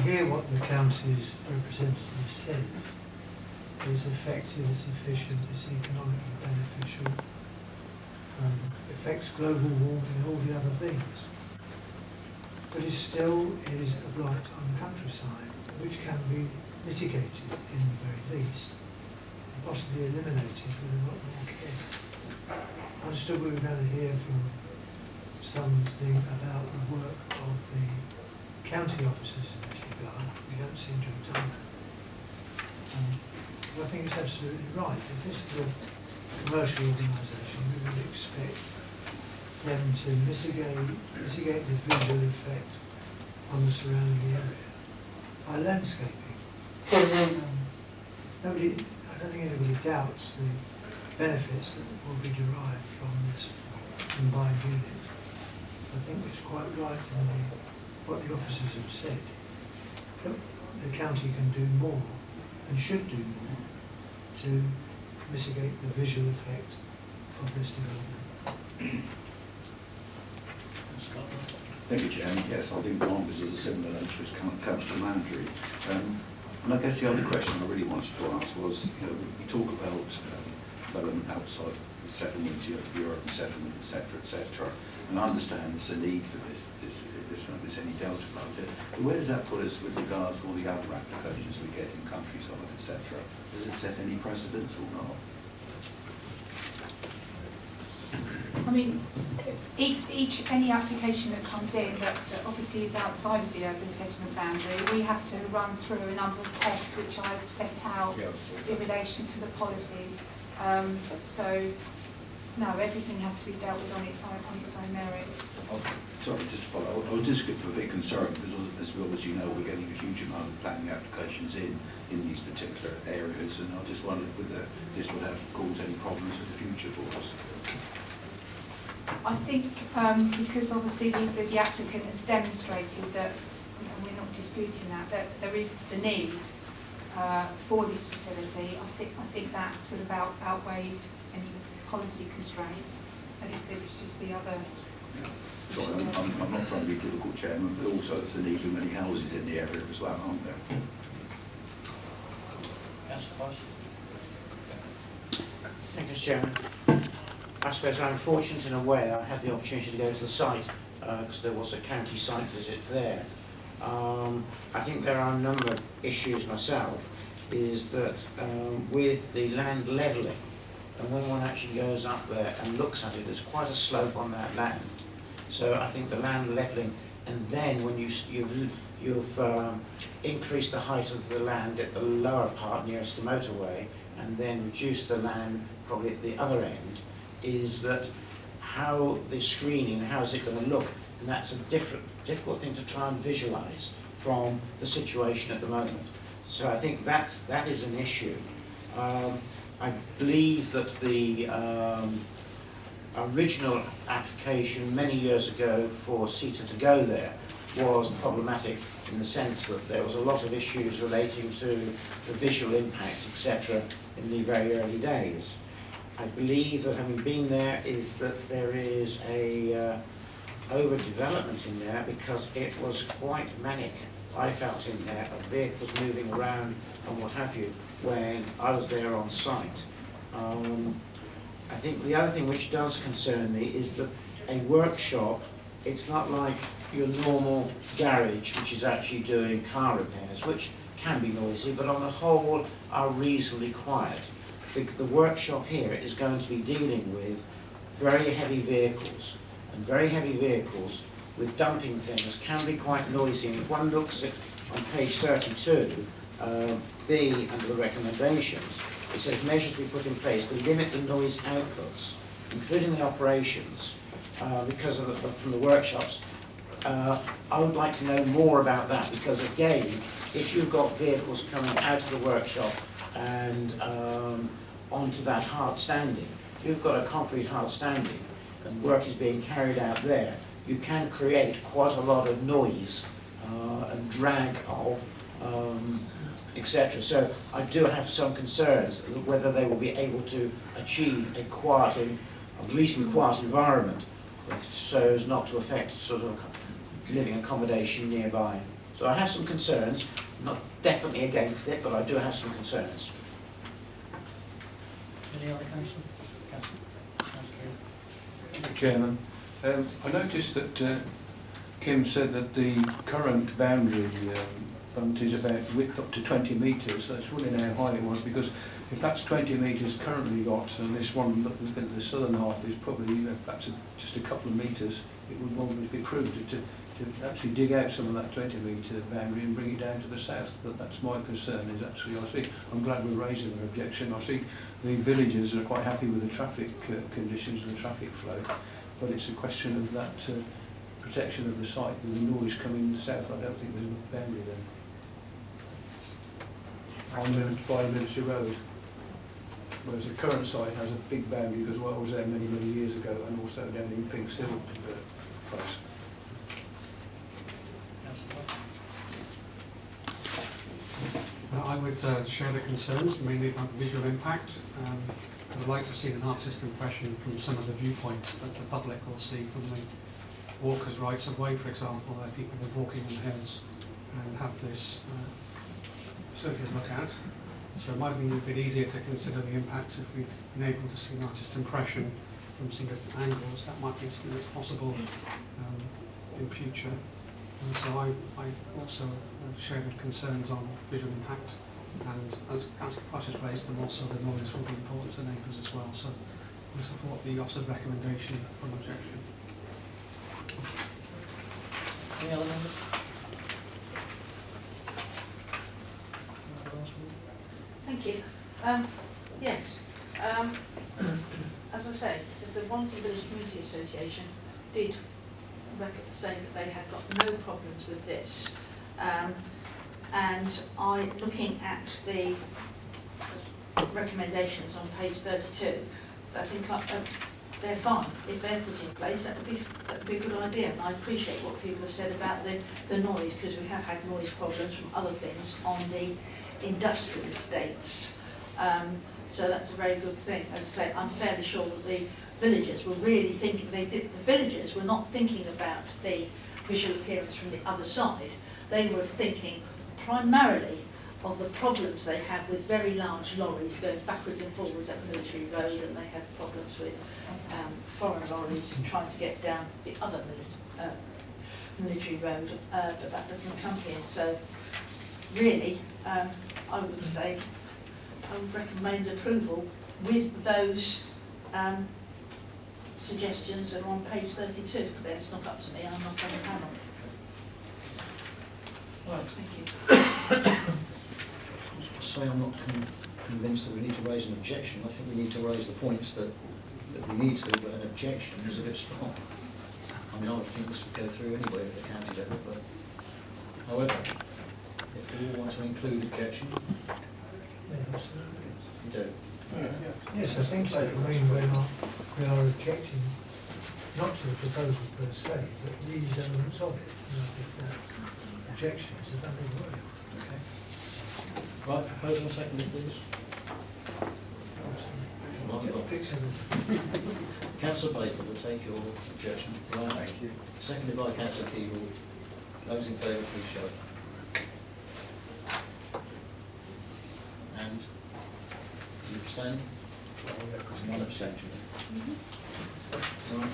hear what the county's representative says. It's effective, it's efficient, it's economically beneficial, affects global warming and all the other things. But it still is a blight on the countryside, which can be mitigated in the very least, and possibly eliminated with a lot more care. I understood we were going to hear from something about the work of the county officers in this regard. We don't seem to have done that. Well, I think it's absolutely right. If this is a commercial organisation, we would expect them to mitigate the visual effect on the surrounding area by landscaping. I don't think anybody doubts the benefits that will be derived from this combined unit. I think it's quite right in what the officers have said. The county can do more and should do more to mitigate the visual effect of this development. Thank you, Chairman. Yes, I think one is a similar nature as council manager. And I guess the other question I really wanted to ask was, we talk about development outside the settlement, Europe and settlement, etc., etc. And I understand there's a need for this any doubt about it. But where does that put us with regards to all the other applications we get in countryside, etc.? Does it set any precedents or not? I mean, any application that comes in that obviously is outside of the urban settlement boundary, we have to run through a number of tests which I've set out in relation to the policies. So, no, everything has to be dealt with on its own merits. Sorry, just to follow. I was just a bit concerned because, as we obviously know, we're getting a huge amount of planning applications in these particular areas, and I just wondered whether this would have caused any problems in the future for us. I think because obviously the applicant has demonstrated that, we're not disputing that there is the need for this facility. I think that sort of outweighs any policy constraints, and it's just the other. Sorry, I'm not trying to be difficult, Chairman, but also there's a need for many houses in the area as well, aren't there? Thank you, Chairman. I suppose I'm fortunate in a way. I had the opportunity to go to the site because there was a county site visit there. I think there are a number of issues myself, is that with the land levelling, and when one actually goes up there and looks at it, there's quite a slope on that land. So I think the land levelling, and then when you've increased the height of the land at the lower part nearest the motorway, and then reduced the land probably at the other end, is that how the screening, how is it going to look? And that's a difficult thing to try and visualise from the situation at the moment. So I think that is an issue. I believe that the original application many years ago for CETA to go there was problematic in the sense that there was a lot of issues relating to the visual impact, etc., in the very early days. I believe that, having been there, is that there is a overdevelopment in there because it was quite manic. I felt in there of vehicles moving around and what have you when I was there on site. I think the other thing which does concern me is that a workshop, it's not like your normal garage which is actually doing car repairs, which can be noisy, but on the whole are reasonably quiet. The workshop here is going to be dealing with very heavy vehicles, and very heavy vehicles with dumping things can be quite noisy. And if one looks at on page 32, B, under the recommendations, it says measures to be put in place to limit the noise outputs, including the operations, because of from the workshops. I would like to know more about that, because again, if you've got vehicles coming out of the workshop and onto that hard standing, you've got a concrete hard standing and work is being carried out there, you can create quite a lot of noise and drag of etc. So I do have some concerns whether they will be able to achieve a quiet, a reasonably quiet environment so as not to affect sort of living accommodation nearby. So I have some concerns, not definitely against it, but I do have some concerns. Any other councillor? Chairman, I noticed that Kim said that the current boundary front is about width up to 20 metres. So I was wondering how high it was, because if that's 20 metres currently got, and this one, the southern half is probably perhaps just a couple of metres, it would probably be prudent to actually dig out some of that 20 metre boundary and bring it down to the south. But that's my concern, is actually, I'm glad we're raising an objection. I see the villagers are quite happy with the traffic conditions and the traffic flow, but it's a question of that protection of the site with the noise coming south. I don't think there's enough boundary there. On by Military Road. Whereas the current site has a big boundary, because I was there many years ago, and also down in Pinks Hill place. I would share the concerns, mainly about visual impact. I would like to see an artist impression from some of the viewpoints that the public will see from the walkers' rights of way, for example, where people are walking on hills and have this facility to look at. So it might be a bit easier to consider the impacts if we'd been able to see an artist impression from some different angles. That might be something that's possible in future. And so I also share the concerns on visual impact, and as Councillor Potts has raised them, also the noise will be important to neighbours as well. So I support the officer's recommendation for an objection. Any other members? Thank you. Yes. As I say, the Wanton Village Community Association did say that they had got no problems with this. And looking at the recommendations on page 32, I think they're fine. If they're put in place, that would be a good idea. And I appreciate what people have said about the noise, because we have had noise problems from other things on the industrial estates. So that's a very good thing. As I say, I'm fairly sure that the villagers were really thinking, the villagers were not thinking about the visual appearance from the other side. They were thinking primarily of the problems they have with very large lorries going backwards and forwards up Military Road, and they have problems with foreign lorries trying to get down the other Military Road, but that doesn't come here. So really, I would say I would recommend approval with those suggestions that are on page 32. But it's not up to me, I'm not on the panel. Right. Thank you. Say I'm not convinced that we need to raise an objection. I think we need to raise the points that we need to, but an objection is a bit strong. I mean, I would think this would go through anyway at the county level, but however, if we all want to include objection, Yeah, absolutely. we do. Yes, I think so. I mean, we are objecting not to the proposal per se, but these elements of it. And I think that's objections are done in work. Okay. Right, proposal seconded, please. Councillor Bayford will take your objection. Right. Thank you. Seconded by Councillor Keeble. Those in favour, please show. And you abstaining? One abstention. Right.